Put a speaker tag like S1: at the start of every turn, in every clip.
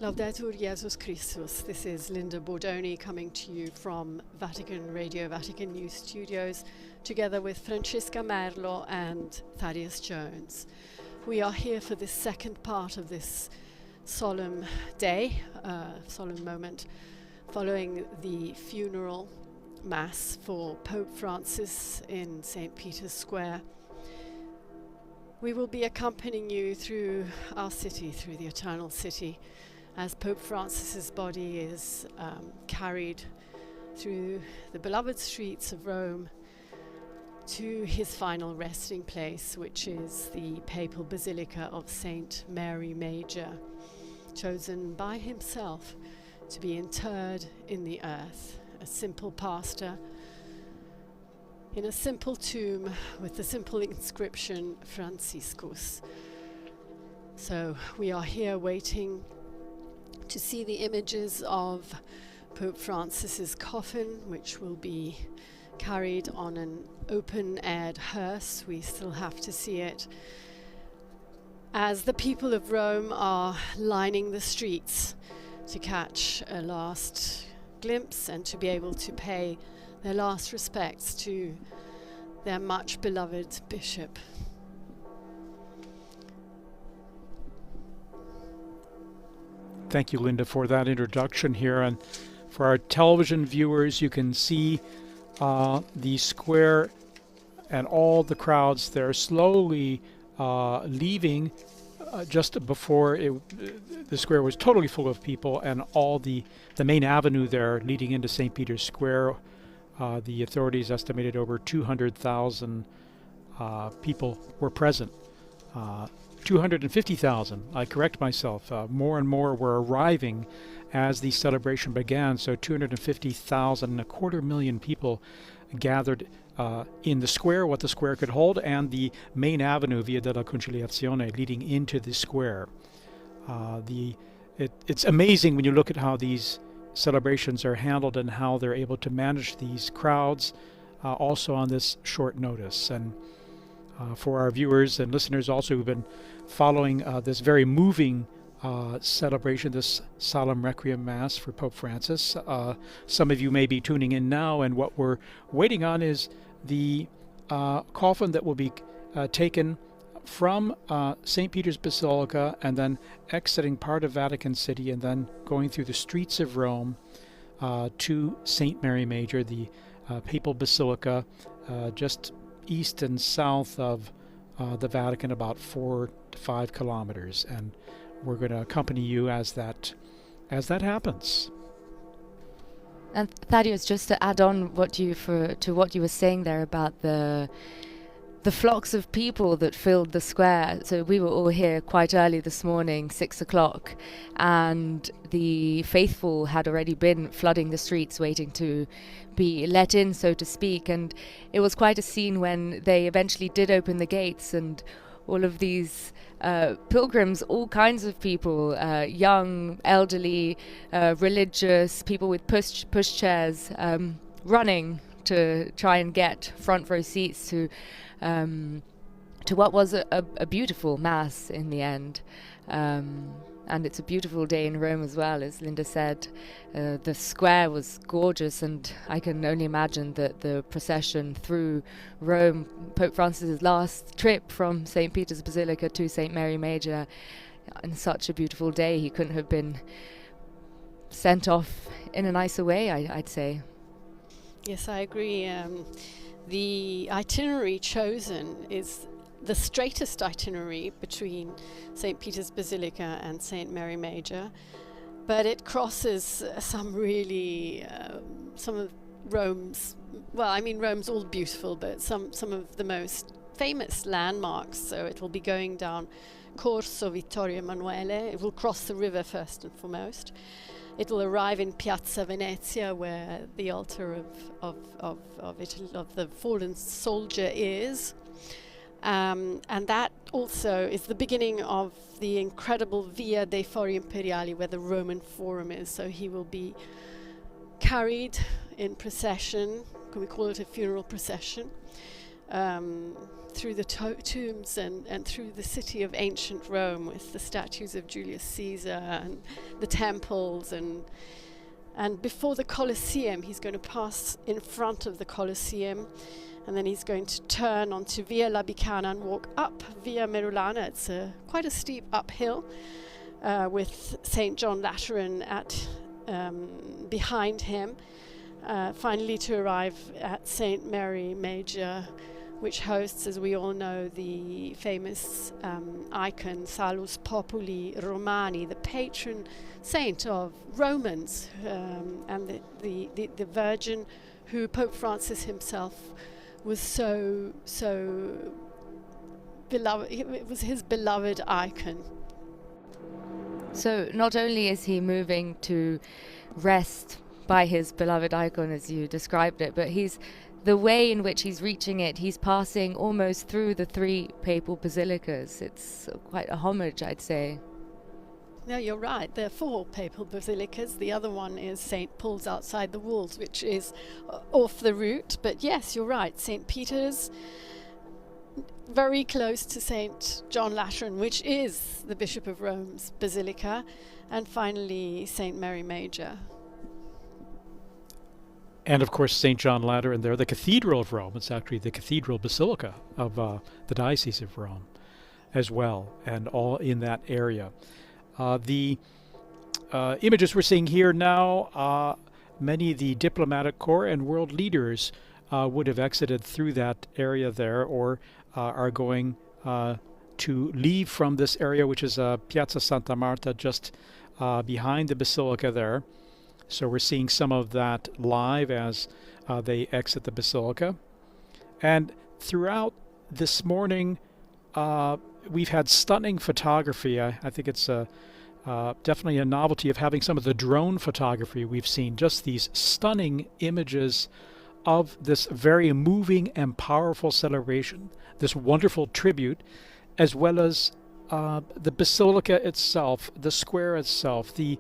S1: Laudetur Jesus Christus. This is Linda Bordoni coming to you from Vatican Radio, Vatican News Studios, together with Francesca Merlo and Thaddeus Jones. We are here for this second part of this solemn day, solemn moment, following the funeral mass for Pope Francis in St. Peter's Square. We will be accompanying you through our city, through the Eternal City, as Pope Francis's body is carried through the beloved streets of Rome to his final resting place, which is the papal Basilica of Saint Mary Major, chosen by himself to be interred in the earth. A simple pastor in a simple tomb with the simple inscription Franciscus. So we are here waiting to see the images of Pope Francis's coffin, which will be carried on an open-aired hearse. We still have to see it, as the people of Rome are lining the streets to catch a last glimpse and to be able to pay their last respects to their much beloved bishop.
S2: Thank you, Linda, for that introduction here. And for our television viewers, you can see the square and all the crowds there slowly leaving just before the square was totally full of people, and all the main avenue there leading into St. Peter's Square. The authorities estimated over 200,000 people were present. 250,000, I correct myself. More and more were arriving as the celebration began, so 250,000, a quarter million people gathered in the square, what the square could hold, and the main avenue, Via della Conciliazione, leading into the square. It's amazing when you look at how these celebrations are handled and how they're able to manage these crowds also on this short notice. And for our viewers and listeners also who've been following this very moving celebration, this solemn requiem mass for Pope Francis. Some of you may be tuning in now, and what we're waiting on is the coffin that will be taken from St. Peter's Basilica and then exiting part of Vatican City and then going through the streets of Rome to St. Mary Major, the papal basilica just east and south of the Vatican, about 4 to 5 kilometers, and we're going to accompany you as that happens.
S3: And Thaddeus, just to add on to what you were saying there about the flocks of people that filled the square. So we were all here quite early this morning, 6 o'clock, and the faithful had already been flooding the streets waiting to be let in, so to speak. And it was quite a scene when they eventually did open the gates, and all of these pilgrims, all kinds of people, young, elderly, religious, people with push chairs, running to try and get front row seats to what was a beautiful mass in the end. And it's a beautiful day in Rome as well, as Linda said. The square was gorgeous, and I can only imagine that the procession through Rome, Pope Francis's last trip from St. Peter's Basilica to St. Mary Major, on such a beautiful day, he couldn't have been sent off in a nicer way, I'd say.
S1: Yes, I agree. The itinerary chosen is the straightest itinerary between St. Peter's Basilica and St. Mary Major, but it crosses some of Rome's, Rome's all beautiful, but some of the most famous landmarks. So it will be going down Corso Vittorio Emanuele. It will cross the river first and foremost. It will arrive in Piazza Venezia, where the altar of the fallen soldier is. And that also is the beginning of the incredible Via dei Fori Imperiali, where the Roman Forum is. So he will be carried in procession, can we call it a funeral procession, through the tombs and through the city of ancient Rome with the statues of Julius Caesar and the temples and before the Colosseum. He's going to pass in front of the Colosseum, and then he's going to turn onto Via Labicana and walk up Via Merulana. It's quite a steep uphill with St. John Lateran behind him, finally to arrive at St. Mary Major, which hosts, as we all know, the famous icon Salus Populi Romani, the patron saint of Romans, and the Virgin who Pope Francis himself was so beloved. It was his beloved icon.
S3: So not only is he moving to rest by his beloved icon, as you described it, but the way in which he's reaching it, he's passing almost through the 3 papal basilicas. It's quite a homage, I'd say.
S1: No, you're right. There are 4 papal basilicas. The other one is St. Paul's outside the walls, which is off the route. But yes, you're right. St. Peter's, very close to St. John Lateran, which is the Bishop of Rome's basilica. And finally, St. Mary Major.
S2: And of course, St. John Lateran there, the Cathedral of Rome. It's actually the Cathedral Basilica of the Diocese of Rome as well, and all in that area. The images we're seeing here now, many of the diplomatic corps and world leaders would have exited through that area there, or are going to leave from this area, which is Piazza Santa Marta, just behind the Basilica there. So we're seeing some of that live as they exit the Basilica. And throughout this morning, we've had stunning photography. I think it's definitely a novelty of having some of the drone photography we've seen. Just these stunning images of this very moving and powerful celebration, this wonderful tribute, as well as the Basilica itself, the square itself, the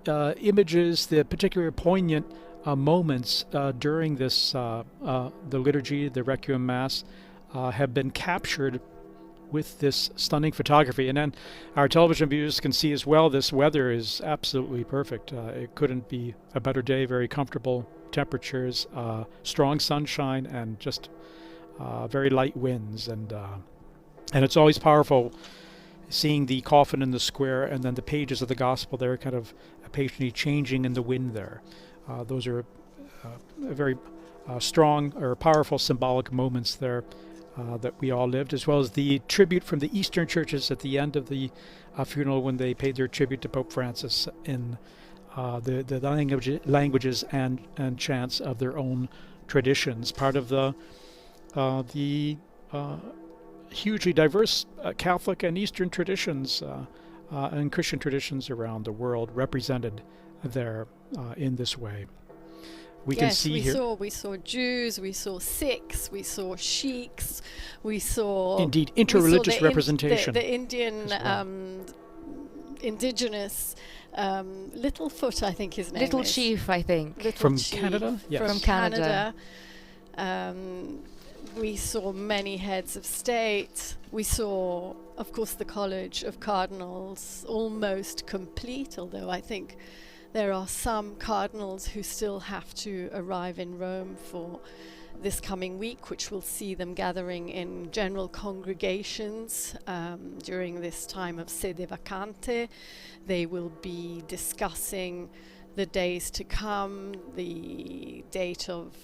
S2: images, the particular poignant moments during this, the liturgy, the Requiem Mass, have been captured with this stunning photography. And then our television viewers can see as well, this weather is absolutely perfect. It couldn't be a better day, very comfortable temperatures, strong sunshine, and just very light winds. And it's always powerful seeing the coffin in the square and then the pages of the gospel there kind of patiently changing in the wind there. Those are very strong or powerful symbolic moments there that we all lived, as well as the tribute from the Eastern churches at the end of the funeral when they paid their tribute to Pope Francis in the languages and chants of their own traditions, part of the hugely diverse Catholic and Eastern traditions and Christian traditions around the world represented there in this way. We can see here.
S1: We saw Jews, we saw Sikhs, we saw Sheiks, we saw
S2: indeed interreligious representation.
S1: The Indian indigenous Littlefoot, I think his name
S3: Little
S1: is.
S3: Chief, I think.
S1: Little
S2: from
S1: Chief,
S2: Canada. Yes.
S3: From Canada.
S1: We saw many heads of state. We saw, of course, the College of Cardinals almost complete, although I think there are some cardinals who still have to arrive in Rome for this coming week, which will see them gathering in general congregations during this time of sede vacante. They will be discussing the days to come, the date of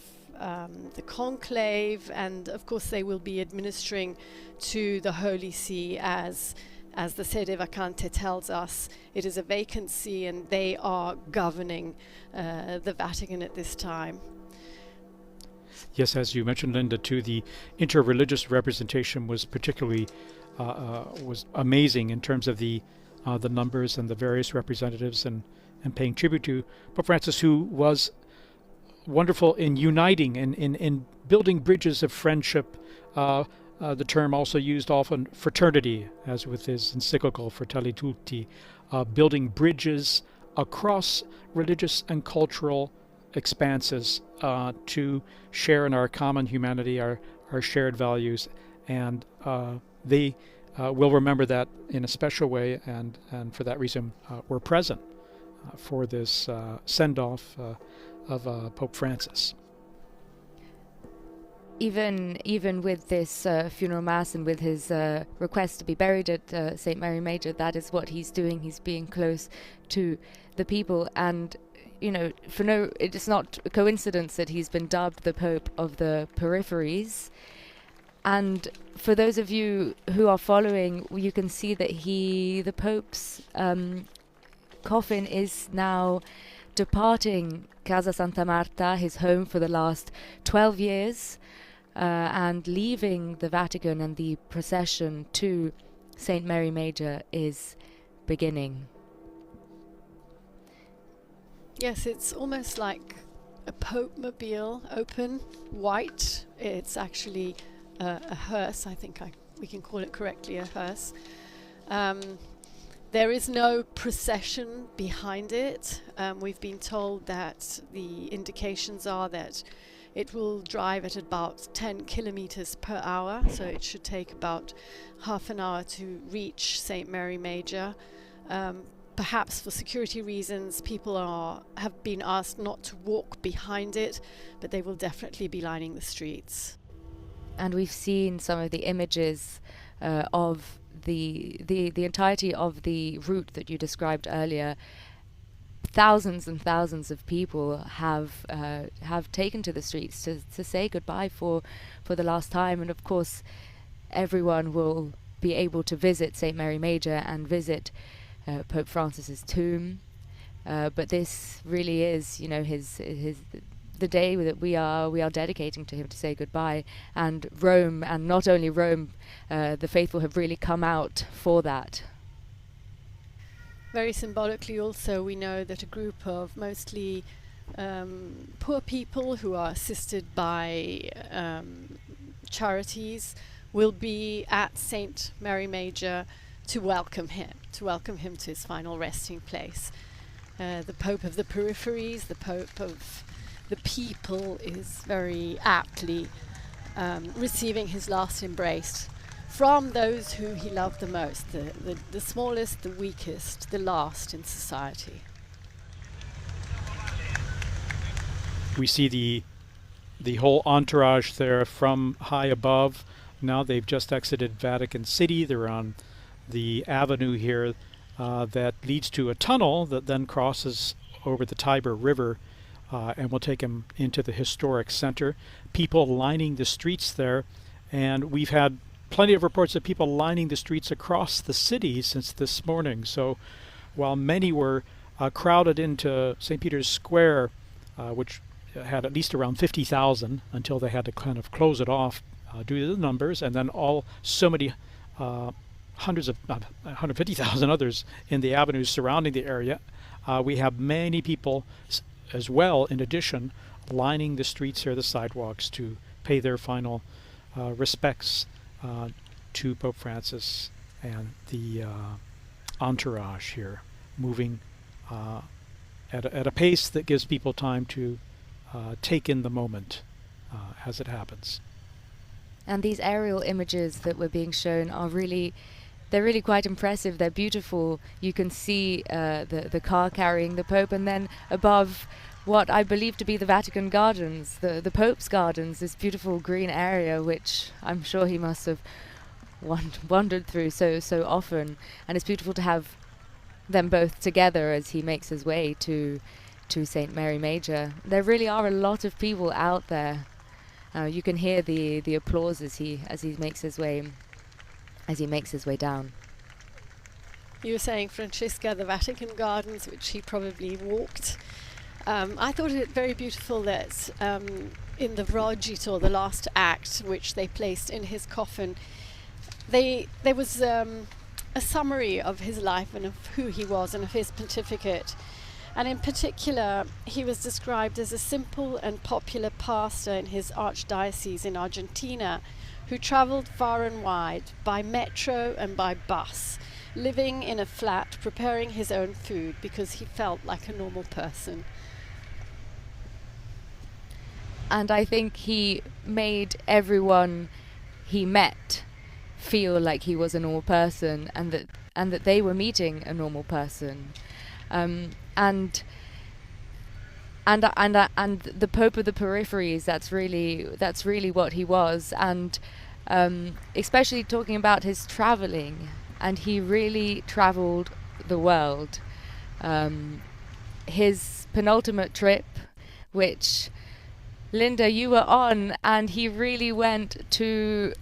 S1: the conclave, and of course they will be administering to the Holy See as the sede vacante tells us. It is a vacancy and they are governing the Vatican at this time.
S2: Yes, as you mentioned, Linda, too, the interreligious representation was particularly was amazing in terms of the numbers and the various representatives and paying tribute to Pope Francis, who was wonderful in uniting and in building bridges of friendship. The term also used often fraternity, as with his encyclical Fratelli Tutti, building bridges across religious and cultural expanses to share in our common humanity, our our shared values, and they will remember that in a special way, and for that reason we're present for this send-off of Pope Francis.
S3: Even with this funeral mass and with his request to be buried at St. Mary Major, that is what he's doing. He's being close to the people, and it is not a coincidence that he's been dubbed the Pope of the peripheries. And for those of you who are following, you can see that the Pope's coffin is now departing Casa Santa Marta, his home for the last 12 years, and leaving the Vatican, and the procession to St. Mary Major is beginning.
S1: Yes, it's almost like a Pope-mobile, open, white. It's actually a hearse, I think we can call it correctly, a hearse. There is no procession behind it. We've been told that the indications are that it will drive at about 10 kilometers per hour, so it should take about half an hour to reach St. Mary Major. Perhaps for security reasons, people have been asked not to walk behind it, but they will definitely be lining the streets.
S3: And we've seen some of the images of the entirety of the route that you described earlier. Thousands and thousands of people have taken to the streets to say goodbye for the last time, and of course everyone will be able to visit St. Mary Major and visit Pope Francis's tomb, but this really is, the day that we are dedicating to him to say goodbye. And Rome, and not only Rome, the faithful have really come out for that.
S1: Very symbolically also, we know that a group of mostly poor people who are assisted by charities will be at St. Mary Major to welcome him to his final resting place. The Pope of the peripheries, the Pope of the people, is very aptly receiving his last embrace from those who he loved the most, the smallest, the weakest, the last in society.
S2: We see the whole entourage there from high above. Now they've just exited Vatican City. They're on the avenue here that leads to a tunnel that then crosses over the Tiber River and will take them into the historic center. People lining the streets there, and we've had plenty of reports of people lining the streets across the city since this morning. So while many were crowded into St. Peter's Square, which had at least around 50,000 until they had to kind of close it off due to the numbers, and then so many hundreds of 150,000 others in the avenues surrounding the area. We have many people as well, in addition, lining the streets or the sidewalks to pay their final respects to Pope Francis and the entourage here, moving at a pace that gives people time to take in the moment as it happens.
S3: And these aerial images that were being shown they're really quite impressive. They're beautiful. You can see the car carrying the Pope, and then above what I believe to be the Vatican Gardens, the Pope's Gardens, this beautiful green area, which I'm sure he must have wandered through so often. And it's beautiful to have them both together as he makes his way to St. Mary Major. There really are a lot of people out there. You can hear the applause as he makes his way down.
S1: You were saying, Francisca, the Vatican Gardens, which he probably walked. I thought it very beautiful that in the Vrogito, the last act, which they placed in his coffin, there was a summary of his life and of who he was and of his pontificate. And in particular, he was described as a simple and popular pastor in his archdiocese in Argentina, who traveled far and wide by metro and by bus, living in a flat, preparing his own food because he felt like a normal person.
S3: and I think he made everyone he met feel like he was a normal person, and that they were meeting a normal person, and the Pope of the peripheries. That's really what he was, and especially talking about his traveling, and he really traveled the world. His penultimate trip, which Linda, you were on, and he really went to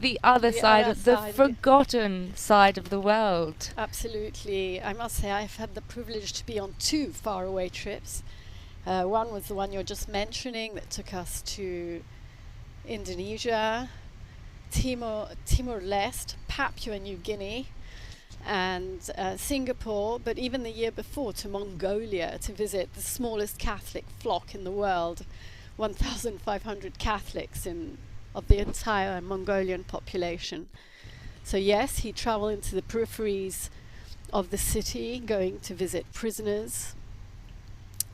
S3: the other side, the forgotten side of the world.
S1: Absolutely. I must say I've had the privilege to be on 2 faraway trips. One was the one you're just mentioning that took us to Indonesia, Timor-Leste, Papua New Guinea, and Singapore, but even the year before to Mongolia to visit the smallest Catholic flock in the world, 1,500 Catholics of the entire Mongolian population. So yes, he traveled into the peripheries of the city, going to visit prisoners,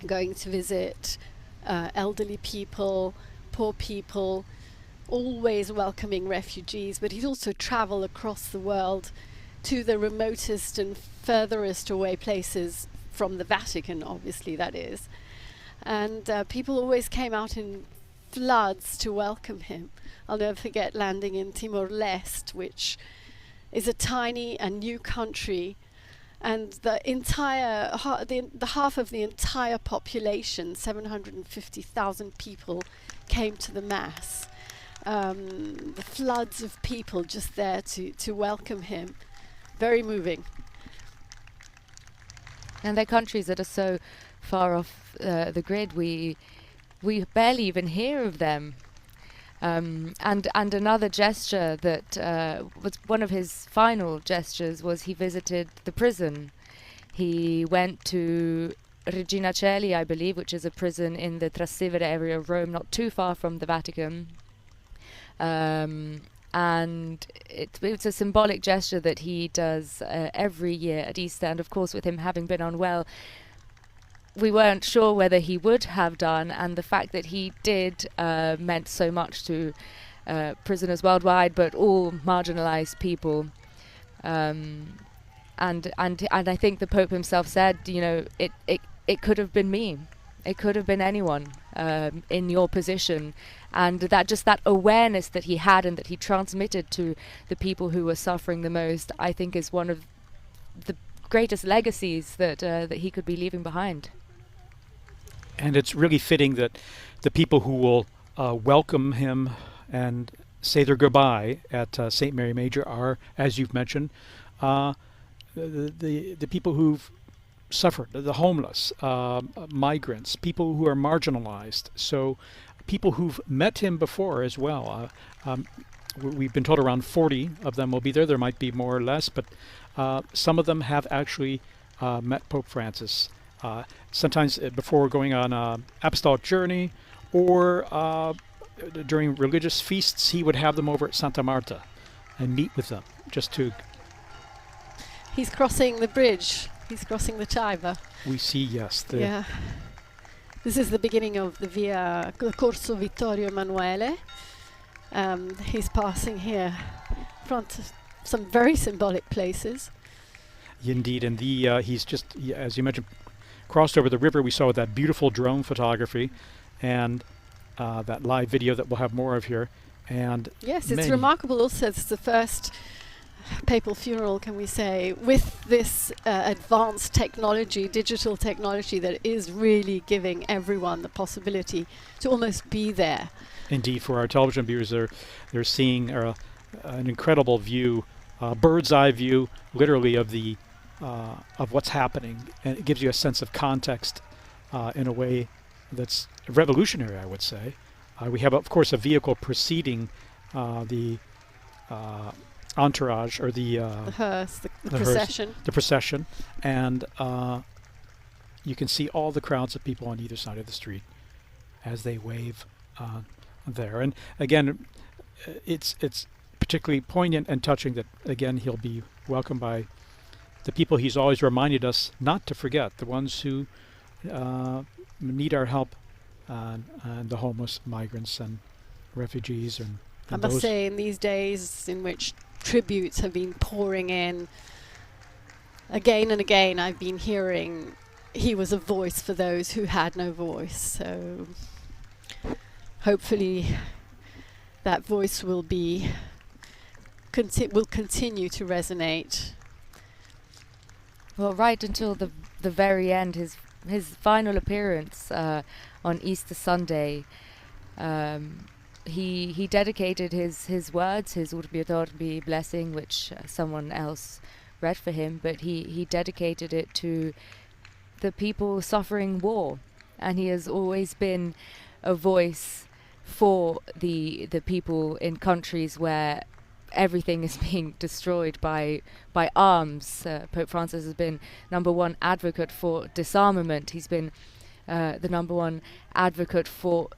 S1: going to visit elderly people, poor people, always welcoming refugees, but he'd also travel across the world to the remotest and furthest away places from the Vatican, obviously, that is. And people always came out in floods to welcome him. I'll never forget landing in Timor-Leste, which is a tiny and new country, and the entire the half of the entire population, 750,000 people, came to the mass. The floods of people just there to welcome him. Very moving.
S3: And they're countries that are so far off the grid, we barely even hear of them. And another gesture that was one of his final gestures was he visited the prison. He went to Regina Coeli, I believe, which is a prison in the Trastevere area of Rome, not too far from the Vatican. And it's a symbolic gesture that he does every year at Easter. And of course, with him having been unwell, we weren't sure whether he would have done, and the fact that he did meant so much to prisoners worldwide, but all marginalized people. And I think the Pope himself said, it could have been me, it could have been anyone in your position, and that awareness that he had and that he transmitted to the people who were suffering the most, I think, is one of the greatest legacies that he could be leaving behind.
S2: And it's really fitting that the people who will welcome him and say their goodbye at St. Mary Major are, as you've mentioned, the people who've suffered, the homeless, migrants, people who are marginalized. So people who've met him before as well. We've been told around 40 of them will be there. There might be more or less, but some of them have actually met Pope Francis. Sometimes before going on an apostolic journey, or during religious feasts, he would have them over at Santa Marta and meet with them just to...
S1: He's crossing the bridge. He's crossing the Tiber.
S2: We see, yes.
S1: Yeah. This is the beginning of the Via Corso Vittorio Emanuele. He's passing here in front of some very symbolic places.
S2: Indeed, and he's just, as you mentioned, crossed over the river. We saw that beautiful drone photography and that live video that we'll have more of here. And
S1: yes, it's remarkable also. It's the first papal funeral, can we say, with this advanced technology, digital technology, that is really giving everyone the possibility to almost be there.
S2: Indeed, for our television viewers, they're seeing an incredible view, bird's eye view, literally, of what's happening, and it gives you a sense of context in a way that's revolutionary, I would say. We have, of course, a vehicle preceding the entourage, or the
S1: hearse, the procession.
S2: Hearse, the procession, and you can see all the crowds of people on either side of the street as they wave there. And again, it's particularly poignant and touching that, again, he'll be welcomed by the people he's always reminded us not to forget, the ones who need our help and the homeless, migrants, and refugees. And
S1: I must say, in these days in which tributes have been pouring in, again and again I've been hearing he was a voice for those who had no voice. So hopefully that voice will continue to resonate.
S3: Well, right until the very end, his final appearance on Easter Sunday, he dedicated his words, his Urbi et Orbi blessing, which someone else read for him, but he dedicated it to the people suffering war, and he has always been a voice for the people in countries where everything is being destroyed by arms. Pope Francis has been number one advocate for disarmament. He's been the number one advocate for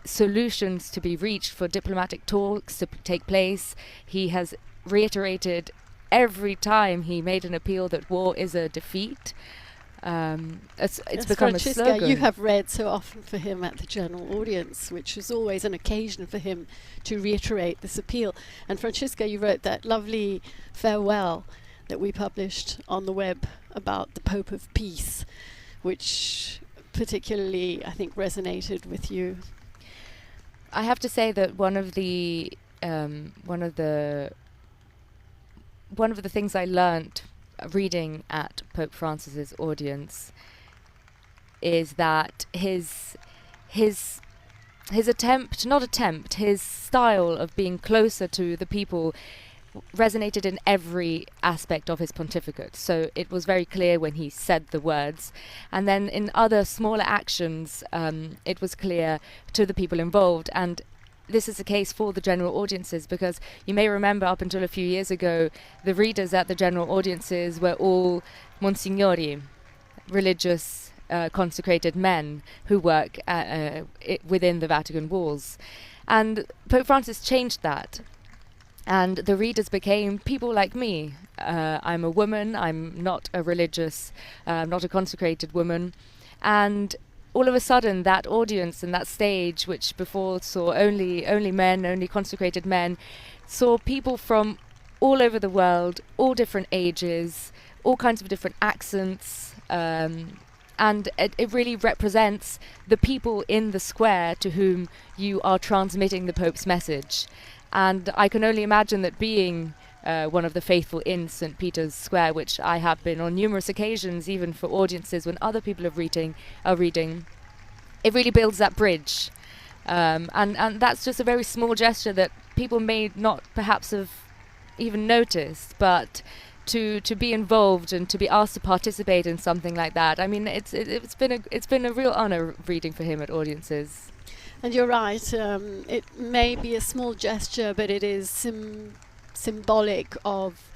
S3: solutions to be reached, for diplomatic talks to take place. He has reiterated every time he made an appeal that war is a defeat. It's become
S1: Francisca,
S3: a slogan.
S1: you have read so often for him at the general audience, which is always an occasion for him to reiterate this appeal. And Francisca, you wrote that lovely farewell that we published on the web about the Pope of Peace, which particularly, I think, resonated with you.
S3: I have to say that one of the things I learnt reading at Pope Francis's audience is that his style of being closer to the people resonated in every aspect of his pontificate. So it was very clear when he said the words, and then in other smaller actions it was clear to the people involved. And this is the case for the general audiences, because you may remember up until a few years ago, the readers at the general audiences were all Monsignori, religious consecrated men who work within the Vatican walls. And Pope Francis changed that, and the readers became people like me. I'm a woman, I'm not a religious, not a consecrated woman, and all of a sudden that audience and that stage, which before saw only men, only consecrated men, saw people from all over the world, all different ages, all kinds of different accents, and it really represents the people in the square to whom you are transmitting the Pope's message. And I can only imagine that being one of the faithful in St. Peter's Square, which I have been on numerous occasions, even for audiences when other people are reading, it really builds that bridge. And that's just a very small gesture that people may not perhaps have even noticed, but to be involved and to be asked to participate in something like that, I mean, it's been a real honor reading for him at audiences.
S1: And you're right, it may be a small gesture, but it is symbolic of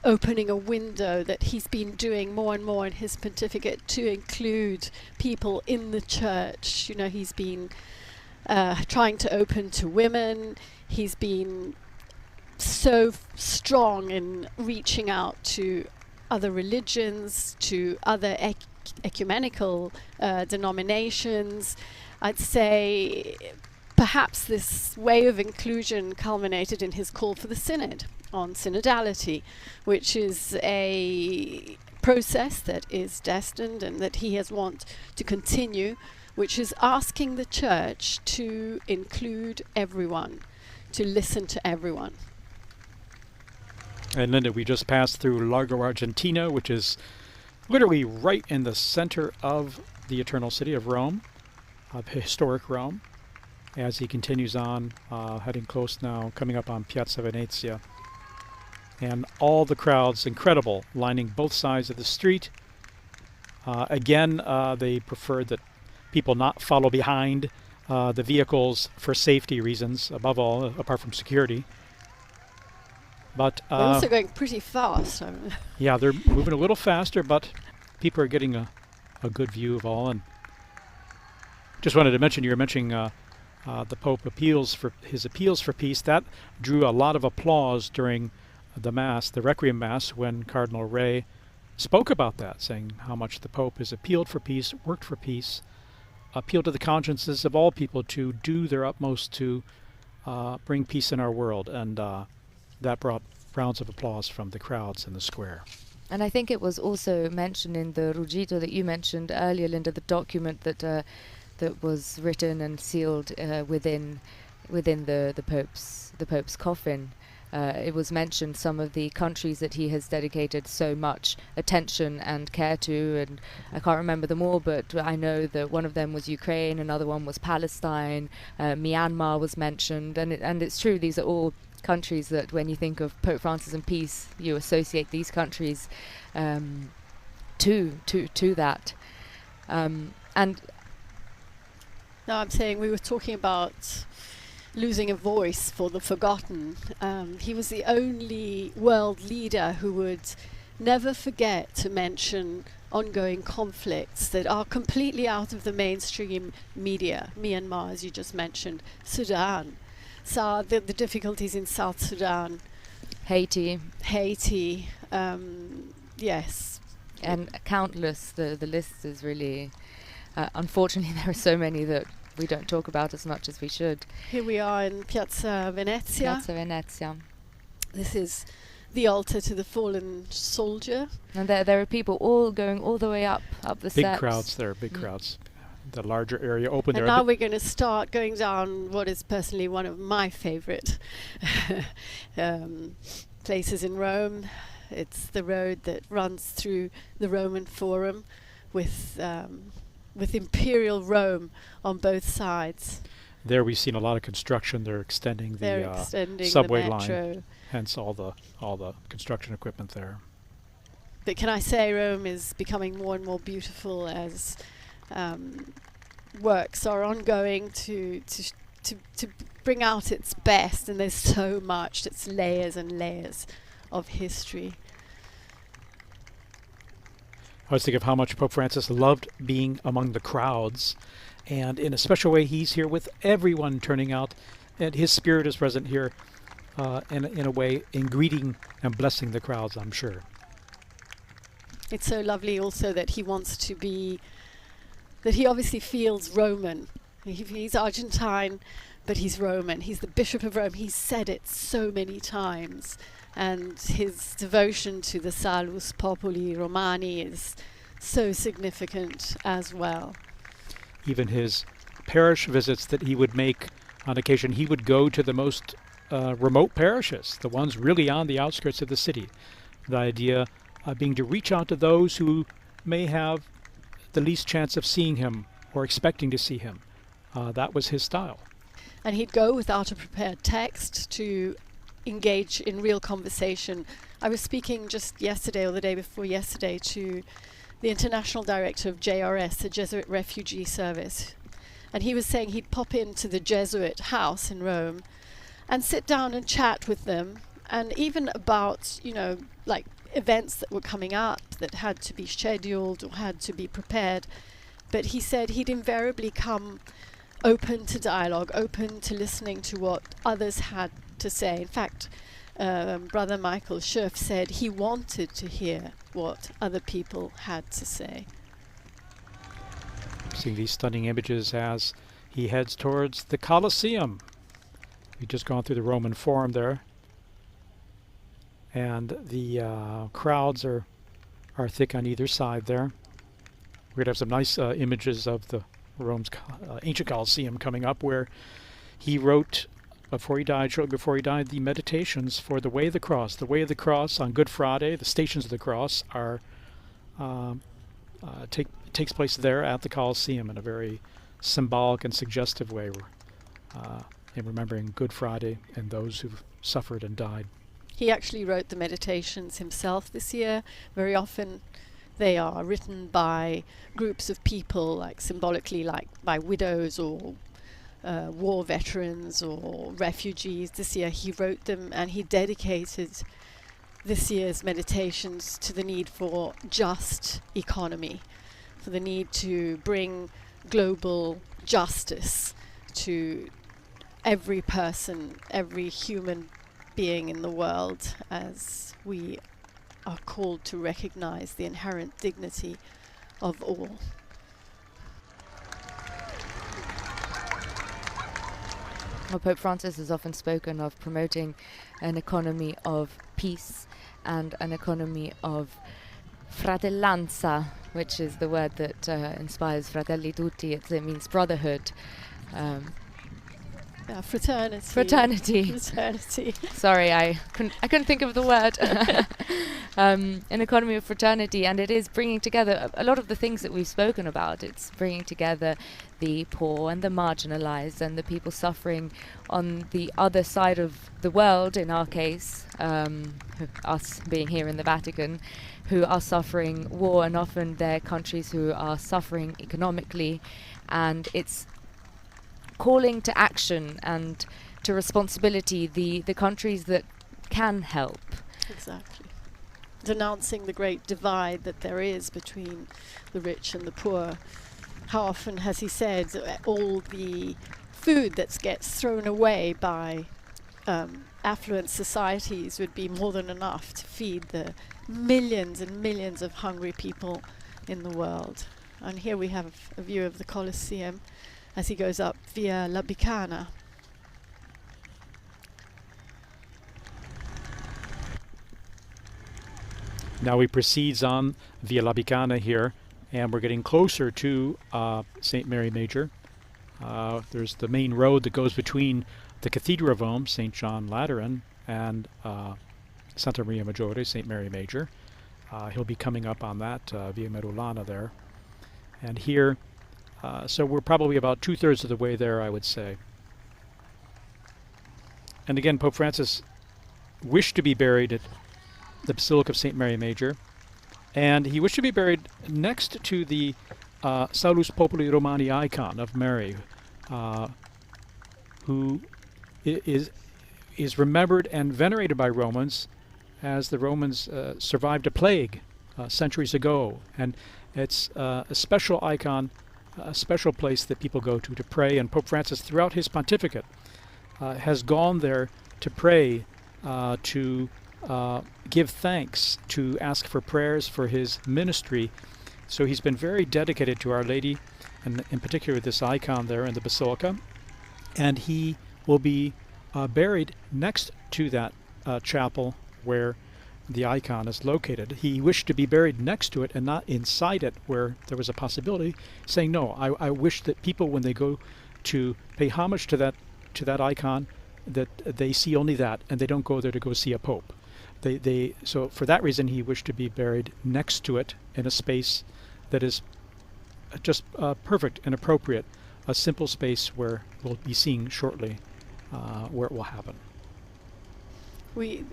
S1: opening a window that he's been doing more and more in his pontificate to include people in the church. You know, he's been trying to open to women. He's been so strong in reaching out to other religions, to other ecumenical denominations. I'd say perhaps this way of inclusion culminated in his call for the synod on synodality, which is a process that is destined and that he has want to continue, which is asking the church to include everyone, to listen to everyone.
S2: And Linda, we just passed through Largo Argentino, which is literally right in the center of the Eternal City of Rome, of historic Rome, as he continues on, heading close now, coming up on Piazza Venezia. And all the crowds, incredible, lining both sides of the street. Again, they preferred that people not follow behind the vehicles for safety reasons, above all, apart from security. But
S1: they're also going pretty fast.
S2: Yeah, they're moving a little faster, but people are getting a good view of all. And just wanted to mention, you were mentioning the Pope appeals for peace. That drew a lot of applause during the Mass, the Requiem Mass, when Cardinal Ray spoke about that, saying how much the Pope has appealed for peace, worked for peace. appeal to the consciences of all people to do their utmost to bring peace in our world, and that brought rounds of applause from the crowds in the square.
S3: And I think it was also mentioned in the Ruggito that you mentioned earlier, Linda, the document that that was written and sealed within the Pope's coffin. It was mentioned some of the countries that he has dedicated so much attention and care to, and I can't remember them all, but I know that one of them was Ukraine, another one was Palestine, Myanmar was mentioned, and it's true, these are all countries that when you think of Pope Francis and peace, you associate these countries to that. And
S1: no, I'm saying we were talking about losing a voice for the forgotten. He was the only world leader who would never forget to mention ongoing conflicts that are completely out of the mainstream media. Myanmar, as you just mentioned, Sudan, the difficulties in South Sudan,
S3: Haiti,
S1: yes,
S3: and countless. The list is really, unfortunately, there are so many that we don't talk about as much as we should.
S1: Here we are in Piazza Venezia.
S3: Piazza Venezia.
S1: This is the altar to the fallen soldier.
S3: And there are people all going all the way up the steps.
S2: Big crowds there, big crowds. The larger area open
S1: and
S2: there.
S1: And now we're going to start going down what is personally one of my favorite places in Rome. It's the road that runs through the Roman Forum with Imperial Rome on both sides.
S2: There we've seen a lot of construction. They're extending the subway line, hence all the construction equipment there.
S1: But can I say Rome is becoming more and more beautiful as works are ongoing to bring out its best, and there's so much. It's layers and layers of history.
S2: I always think of how much Pope Francis loved being among the crowds, and in a special way he's here with everyone turning out, and his spirit is present here in a way in greeting and blessing the crowds, I'm sure.
S1: It's so lovely also that he wants to be, that he obviously feels Roman. He's Argentine, but he's Roman. He's the Bishop of Rome. He's said it so many times. And his devotion to the Salus Populi Romani is so significant as well.
S2: Even his parish visits that he would make on occasion, he would go to the most remote parishes, the ones really on the outskirts of the city. The idea being to reach out to those who may have the least chance of seeing him or expecting to see him. That was his style.
S1: And he'd go without a prepared text to engage in real conversation. I was speaking just yesterday or the day before yesterday to the international director of JRS, the Jesuit Refugee Service, and he was saying he'd pop into the Jesuit house in Rome and sit down and chat with them, and even about, like events that were coming up that had to be scheduled or had to be prepared. But he said he'd invariably come open to dialogue, open to listening to what others had to say. In fact, Brother Michael Schiff said he wanted to hear what other people had to say.
S2: Seeing these stunning images as he heads towards the Colosseum. We've just gone through the Roman Forum there, and the crowds are thick on either side there. We're going to have some nice images of the Rome's ancient Colosseum coming up, where he wrote shortly before he died, the meditations for the Way of the Cross. The Way of the Cross on Good Friday, the Stations of the Cross are takes place there at the Colosseum in a very symbolic and suggestive way, in remembering Good Friday and those who've suffered and died.
S1: He actually wrote the meditations himself this year. Very often they are written by groups of people, like symbolically, like by widows or war veterans or refugees. This year he wrote them, and he dedicated this year's meditations to the need for just economy, for the need to bring global justice to every person, every human being in the world, as we are called to recognize the inherent dignity of all.
S3: Well, Pope Francis has often spoken of promoting an economy of peace and an economy of fratellanza, which is the word that inspires Fratelli Tutti. It means brotherhood.
S1: Fraternity.
S3: Fraternity. Sorry, I couldn't think of the word. An economy of fraternity, and it is bringing together a lot of the things that we've spoken about. It's bringing together the poor and the marginalized and the people suffering on the other side of the world, in our case, us being here in the Vatican, who are suffering war, and often they're countries who are suffering economically, and it's calling to action and to responsibility the countries that can help.
S1: Exactly. Denouncing the great divide that there is between the rich and the poor. How often has he said all the food that gets thrown away by affluent societies would be more than enough to feed the millions and millions of hungry people in the world. And here we have a view of the Colosseum as he goes up via La Bicana.
S2: Now he proceeds on via La Bicana here, and we're getting closer to St. Mary Major. There's the main road that goes between the Cathedral of Rome, St. John Lateran, and Santa Maria Maggiore, St. Mary Major. He'll be coming up on that via Merulana there. And here, so we're probably about 2/3 of the way there, I would say. And again, Pope Francis wished to be buried at the Basilica of St. Mary Major, and he wished to be buried next to the Salus Populi Romani icon of Mary, who is remembered and venerated by Romans, as the Romans survived a plague centuries ago, and it's a special icon, a special place that people go to pray. And Pope Francis, throughout his pontificate, has gone there to pray, to give thanks, to ask for prayers for his ministry. So he's been very dedicated to Our Lady, and in particular this icon there in the Basilica. And he will be buried next to that chapel where the icon is located. He wished to be buried next to it and not inside it, where there was a possibility, saying, no, I wish that people, when they go to pay homage to that icon, that they see only that, and they don't go there to go see a pope. So for that reason, he wished to be buried next to it in a space that is just perfect and appropriate, a simple space where we'll be seeing shortly where it will happen.
S1: We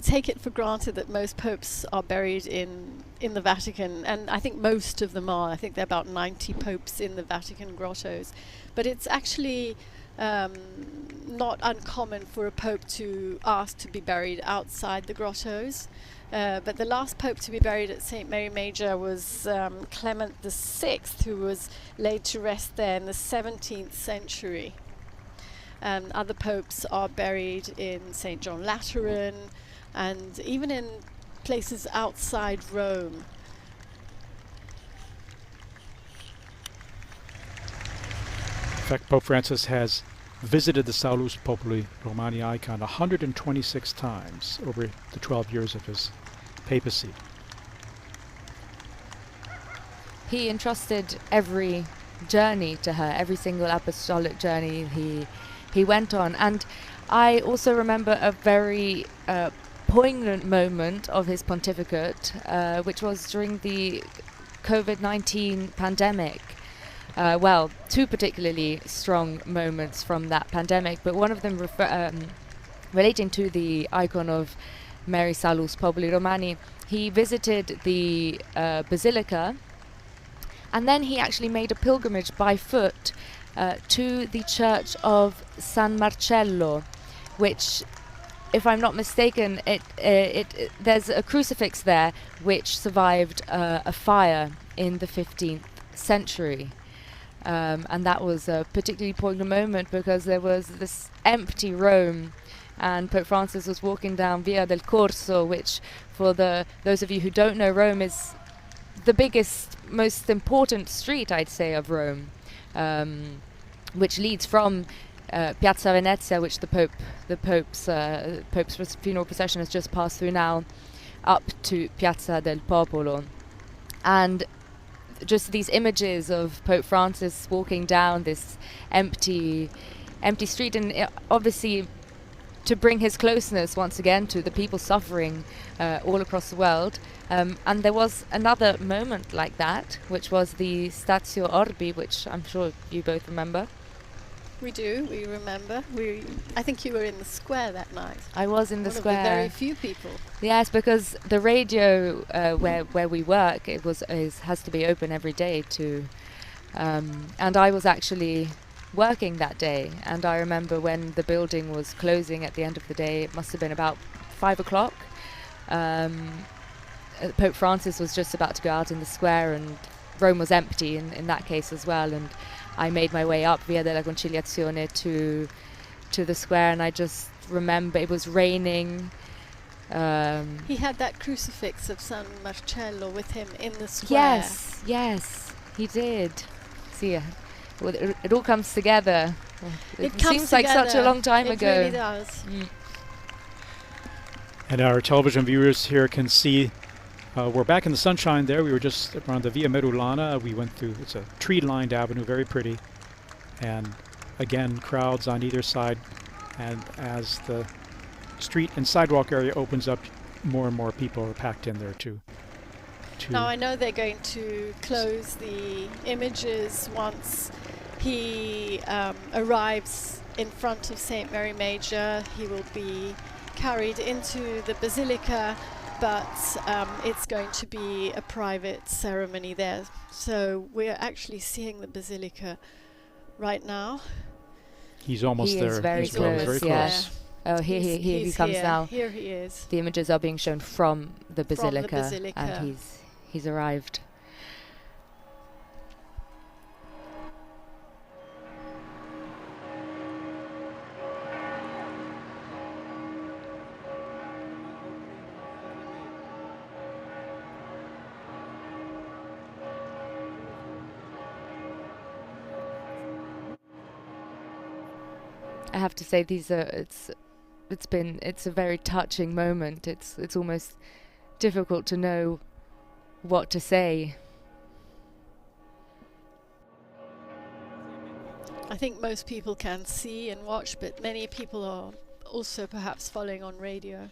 S1: take it for granted that most popes are buried in the Vatican, and I think most of them are. I think there are about 90 popes in the Vatican grottos. But it's actually not uncommon for a pope to ask to be buried outside the grottos. But the last pope to be buried at St. Mary Major was Clement VI, who was laid to rest there in the 17th century. Other popes are buried in St. John Lateran, and even in places outside Rome.
S2: In fact, Pope Francis has visited the Salus Populi Romani icon 126 times over the 12 years of his papacy.
S3: He entrusted every journey to her, every single apostolic journey he went on. And I also remember a very poignant moment of his pontificate, which was during the COVID-19 pandemic. Well, two particularly strong moments from that pandemic, but one of them relating to the icon of Mary Salus Populi Romani. He visited the Basilica, and then he actually made a pilgrimage by foot to the church of San Marcello, which, if I'm not mistaken, there's a crucifix there which survived a fire in the 15th century. And that was a particularly poignant moment because there was this empty Rome, and Pope Francis was walking down Via del Corso, which, for those of you who don't know, Rome is the biggest, most important street, I'd say, of Rome, which leads from Piazza Venezia, which the Pope's funeral procession has just passed through now, up to Piazza del Popolo, and just these images of Pope Francis walking down this empty street, and obviously to bring his closeness once again to the people suffering all across the world. And there was another moment like that, which was the Statio Orbi, which I'm sure you both remember.
S1: We do, we remember. I think you were in the square that night.
S3: I was in the
S1: One
S3: square.
S1: Of the very few people.
S3: Yes, because the radio where we work, has to be open every day to, and I was actually working that day, and I remember when the building was closing at the end of the day, it must have been about 5 o'clock. Pope Francis was just about to go out in the square, and Rome was empty in that case as well, and I made my way up Via della Conciliazione to the square, and I just remember it was raining.
S1: He had that crucifix of San Marcello with him in the square.
S3: Yes, he did. See, it all comes together. It seems like such a long time ago.
S1: It really does.
S2: And our television viewers here can see we're back in the sunshine there. We were just around the Via Merulana. We went through, it's a tree-lined avenue, very pretty. And again, crowds on either side. And as the street and sidewalk area opens up, more and more people are packed in there too.
S1: Now I know they're going to close the images once he arrives in front of St. Mary Major. He will be carried into the Basilica, but it's going to be a private ceremony there. So we're actually seeing the Basilica right now.
S2: He's almost there.
S3: Is very close.
S2: Very close.
S3: Yeah. Oh, here he comes now.
S1: Here he is.
S3: The images are being shown from the Basilica,
S1: From the Basilica.
S3: And he's arrived. I have to say, it's a very touching moment. It's almost difficult to know what to say.
S1: I think most people can see and watch, but many people are also perhaps following on radio.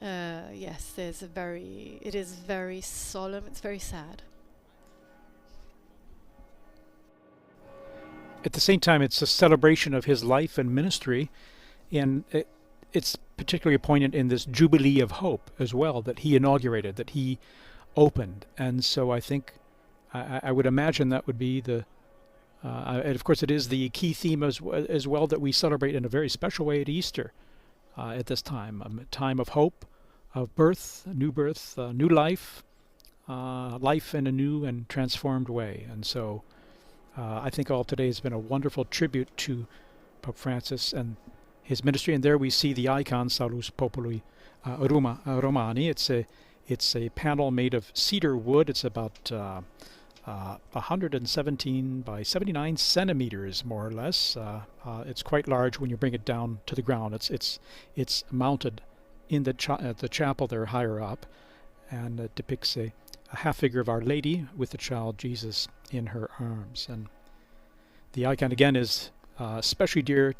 S1: Yes, it is very solemn, it's very sad.
S2: At the same time, it's a celebration of his life and ministry, and it's particularly poignant in this Jubilee of Hope as well, that he inaugurated, that he opened. And so I think, I would imagine that would be and of course it is the key theme as well that we celebrate in a very special way at Easter at this time, a time of hope, of birth, new life, life in a new and transformed way. And so I think all today has been a wonderful tribute to Pope Francis and his ministry. And there we see the icon Salus Populi Romani. It's a panel made of cedar wood. It's about 117 by 79 centimeters, more or less. It's quite large when you bring it down to the ground. It's mounted in the chapel there higher up, and it depicts a half figure of Our Lady with the child Jesus in her arms. And the icon again is especially dear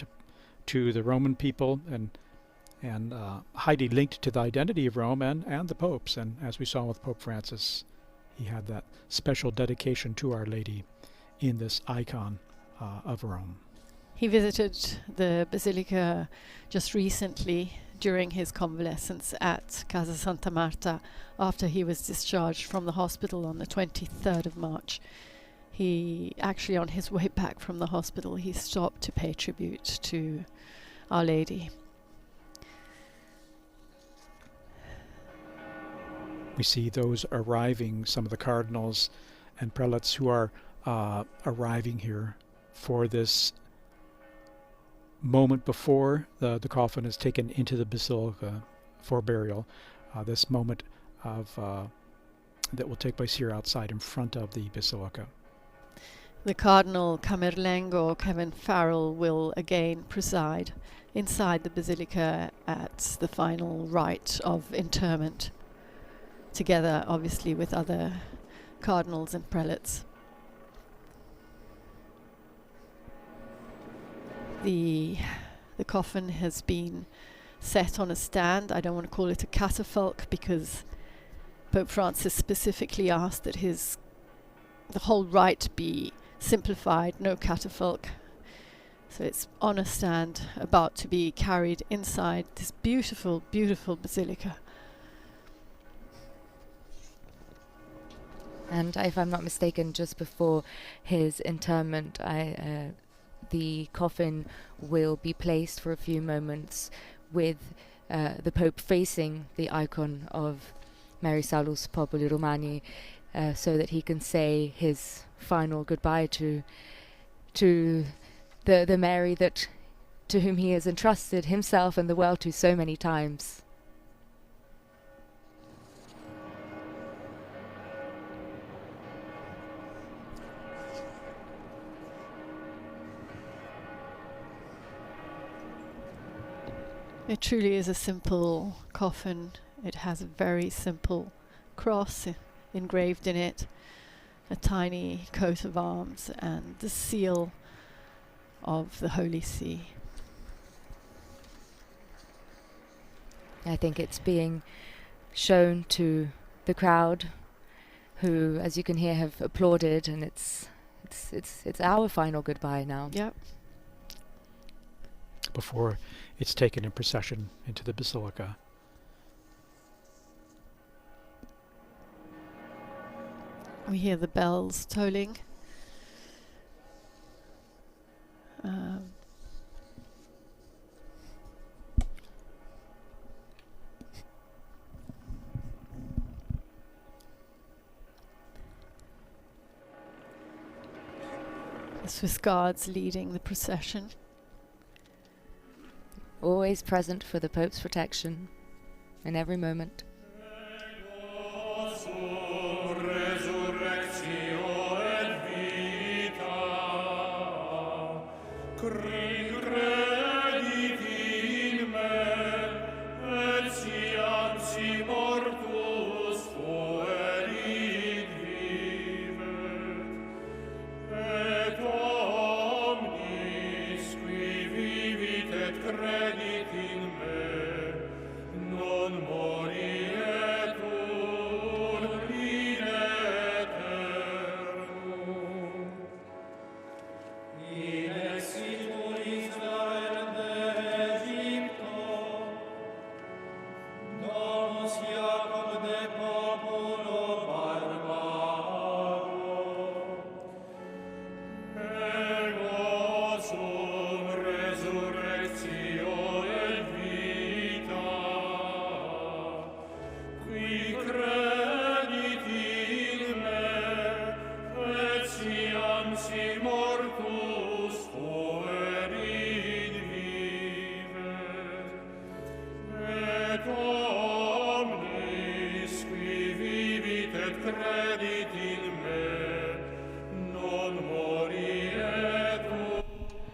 S2: to the Roman people and highly linked to the identity of Rome and the popes. And as we saw with Pope Francis, he had that special dedication to Our Lady in this icon of Rome.
S1: He visited the Basilica just recently during his convalescence at Casa Santa Marta after he was discharged from the hospital on the 23rd of March. He actually, on his way back from the hospital, he stopped to pay tribute to Our Lady.
S2: We see those arriving, some of the cardinals and prelates who are arriving here for this moment before the coffin is taken into the Basilica for burial. This moment of that will take place here outside in front of the Basilica.
S1: The Cardinal Camerlengo, Kevin Farrell, will again preside inside the Basilica at the final rite of interment, together obviously with other cardinals and prelates. The coffin has been set on a stand. I don't want to call it a catafalque because Pope Francis specifically asked that the whole rite be simplified, no catafalque. So it's on a stand, about to be carried inside this beautiful, beautiful basilica.
S3: And if I'm not mistaken, just before his interment, the coffin will be placed for a few moments with the Pope facing the icon of Mary Salus Populi Romani, so that he can say his final goodbye to the Mary to whom he has entrusted himself and the world to so many times.
S1: It truly is a simple coffin. It has a very simple cross engraved in it, a tiny coat of arms, and the seal of the Holy See.
S3: I think it's being shown to the crowd, who, as you can hear, have applauded, and it's our final goodbye now.
S1: Yep.
S2: Before it's taken in procession into the Basilica.
S1: We hear the bells tolling. The Swiss Guards leading the procession.
S3: Always present for the Pope's protection in every moment.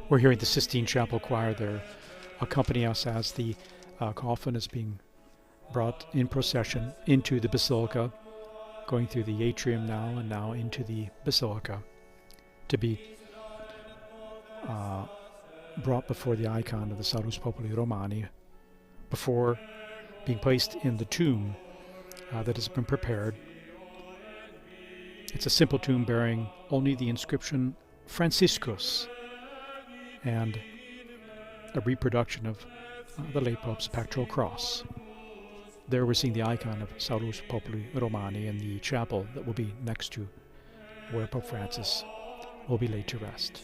S2: We're hearing the Sistine Chapel Choir there accompany us as the coffin is being brought in procession into the Basilica, going through the atrium now and now into the Basilica to be brought before the icon of the Salus Populi Romani, before being placed in the tomb that has been prepared. It's a simple tomb bearing only the inscription Franciscus and a reproduction of the late Pope's pectoral cross. There we're seeing the icon of Salus Populi Romani in the chapel that will be next to where Pope Francis will be laid to rest.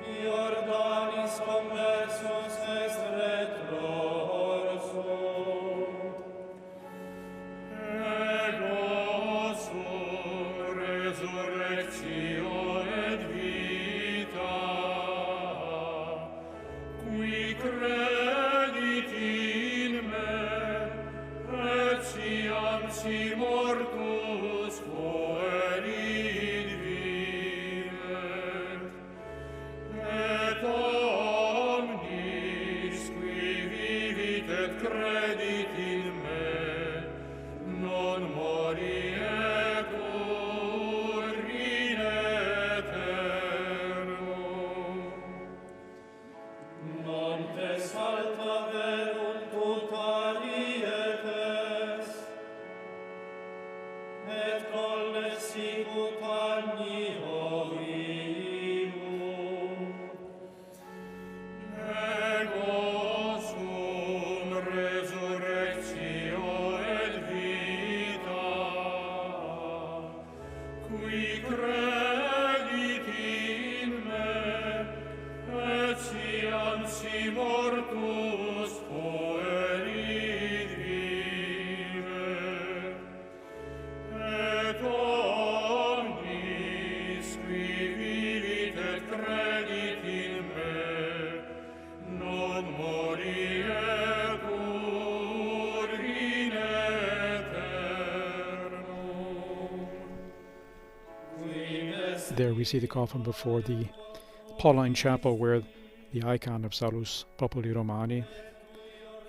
S4: Ego sum
S2: There we see the coffin before the Pauline Chapel where the icon of Salus Populi Romani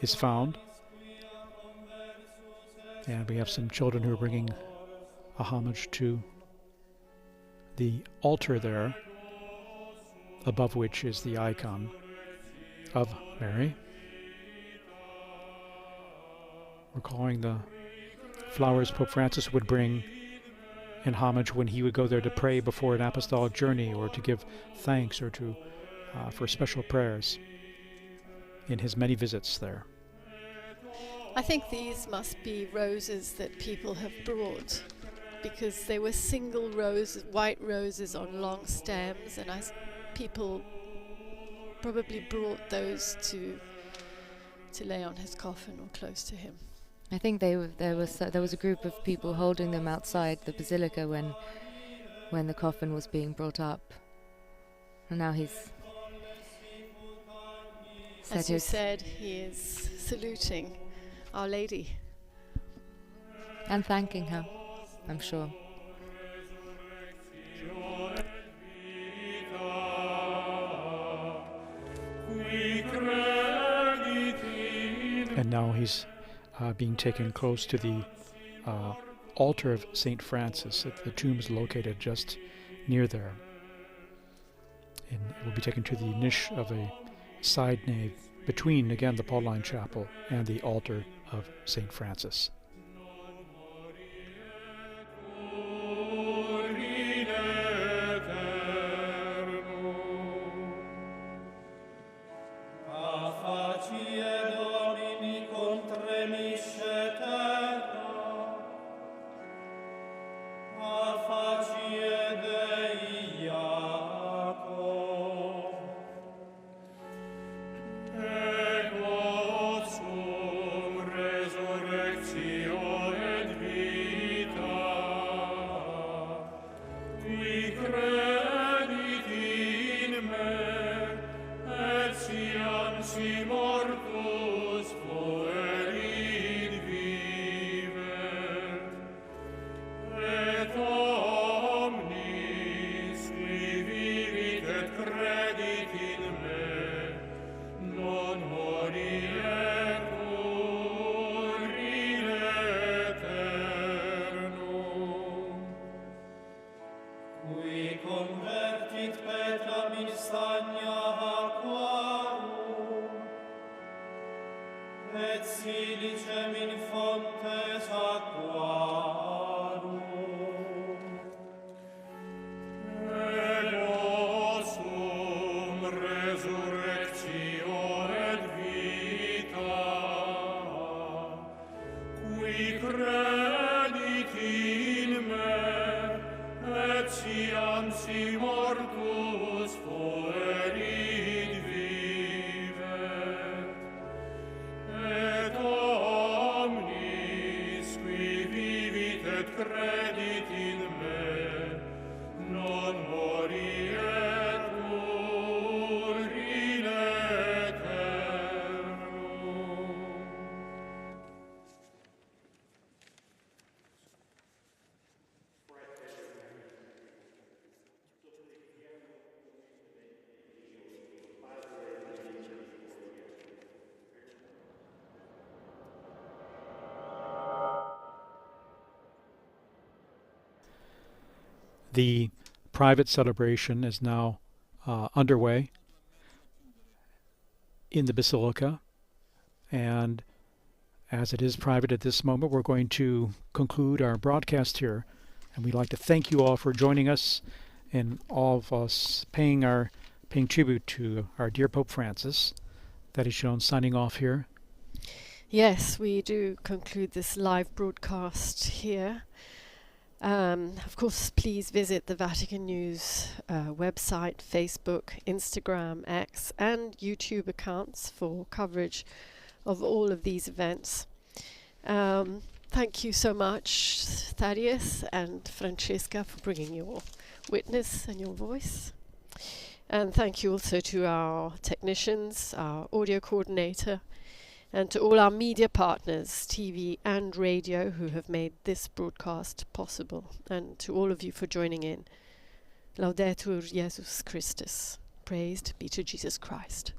S2: is found. And we have some children who are bringing a homage to the altar there, above which is the icon of Mary. Recalling the flowers Pope Francis would bring in homage when he would go there to pray before an apostolic journey or to give thanks or to for special prayers in his many visits there.
S1: I think these must be roses that people have brought, because they were single roses, white roses on long stems, and people probably brought those to lay on his coffin or close to him.
S3: I think there was a group of people holding them outside the Basilica when the coffin was being brought up. And now he's
S1: as you said, he is saluting Our Lady
S3: and thanking her, I'm sure.
S2: And now he's being taken close to the altar of St. Francis. The tomb is located just near there. And it will be taken to the niche of a side nave between, again, the Pauline Chapel and the altar of St. Francis. The private celebration is now underway in the Basilica, and as it is private at this moment, we're going to conclude our broadcast here, and we'd like to thank you all for joining us and all of us paying tribute to our dear Pope Francis. That is Joan signing off here.
S1: Yes, we do conclude this live broadcast here. Of course, please visit the Vatican News website, Facebook, Instagram, X, and YouTube accounts for coverage of all of these events. Thank you so much, Thaddeus and Francesca, for bringing your witness and your voice. And thank you also to our technicians, our audio coordinator, and to all our media partners, TV and radio, who have made this broadcast possible, and to all of you for joining in. Laudetur Jesus Christus. Praised be to Jesus Christ.